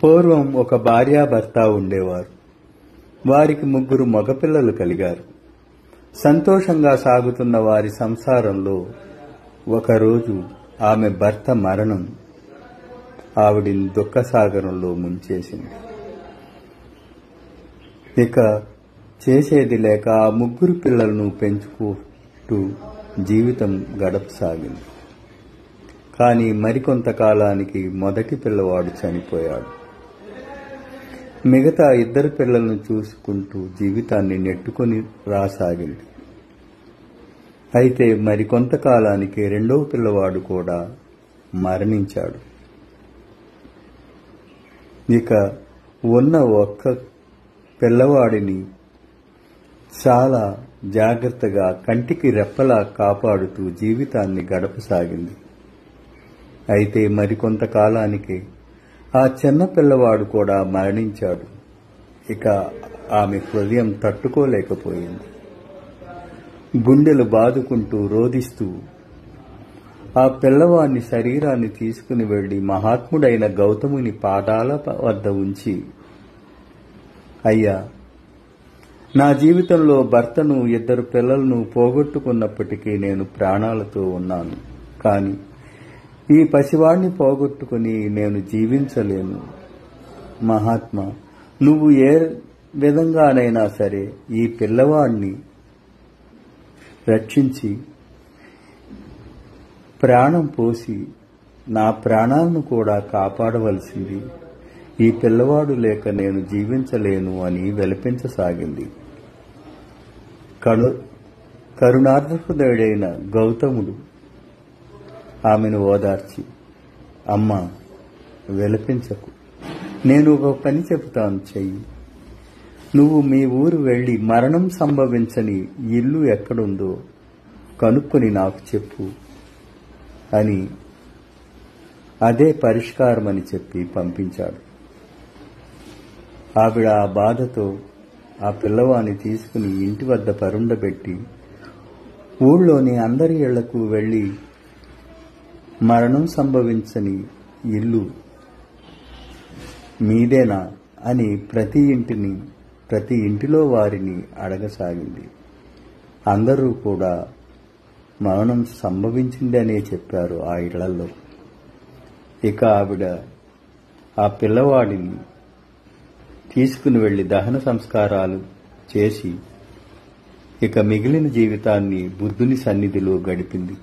పూర్వం ఒక భార్యాభర్త ఉండేవారు. వారికి 3 మగపిల్లలు కలిగారు. సంతోషంగా సాగుతున్న వారి సంసారంలో ఒకరోజు ఆమె భర్త మరణం ఆవిడిని దుఃఖసాగరంలో ముంచేసింది. ఇక చేసేది లేక ఆ 3 పిల్లలను పెంచుకుంటూ జీవితం గడపసాగింది. కానీ మరికొంతకాలానికి మొదటి పిల్లవాడు చనిపోయాడు. మిగతా 2 పిల్లలను చూసుకుంటూ జీవితాన్ని నెట్టుకొని రాసాగింది. అయితే మరికొంతకాలానికి 2వ పిల్లవాడు కూడా మరణించాడు. ఇక ఉన్న ఒక్క పిల్లవాడిని చాలా జాగ్రత్తగా కంటికి రెప్పలా కాపాడుతూ జీవితాన్ని గడపసాగింది. అయితే మరికొంతకాలానికి ఆ చిన్న పిల్లవాడు కూడా మరణించాడు. ఇక ఆమె హృదయం తట్టుకోలేకపోయింది. గుండెలు బాదుకుంటూ రోదిస్తూ ఆ పిల్లవాడిని శరీరాన్ని తీసుకుని వెళ్లి మహాత్ముడైన గౌతముని పాదాల వద్ద ఉంచి, అయ్యా, నా జీవితంలో భర్తను 2 పిల్లలను పోగొట్టుకున్నప్పటికీ నేను ప్రాణాలతో ఉన్నాను. కానీ ఈ పసివాణ్ణి పోగొట్టుకుని నేను జీవించలేను. మహాత్మా, నువ్వు ఏ విధంగానైనా సరే ఈ పిల్లవాడిని రక్షించి ప్రాణం పోసి నా ప్రాణాలను కూడా కాపాడవలసింది. ఈ పిల్లవాడు లేక నేను జీవించలేను అని విలపించసాగింది. కరుణార్ధహృదయుడైన గౌతముడు ఆమెను ఓదార్చి, అమ్మా, విలపించకు, నేను ఒక పని చెబుతాను, చెయ్యి. నువ్వు మీ ఊరు వెళ్లి మరణం సంభవించని ఇల్లు ఎక్కడుందో కనుక్కొని నాకు చెప్పు అని అదే పరిష్కారమని చెప్పి పంపించాడు. ఆవిడ ఆ బాధతో ఆ పిల్లవాడిని తీసుకుని ఇంటి వద్ద పరుండబెట్టి ఊళ్ళోని అందరి ఇళ్లకు వెళ్లి మరణం సంభవించని ఇల్లు మీదేనా అని ప్రతి ఇంటిలో వారిని అడగసాగింది. అందరూ కూడా మరణం సంభవించిందనే చెప్పారు ఆ ఇళ్లలో. ఇక ఆవిడ ఆ పిల్లవాడిని తీసుకుని వెళ్లి దహన సంస్కారాలు చేసి ఇక మిగిలిన జీవితాన్ని బుద్ధుని సన్నిధిలో గడిపింది.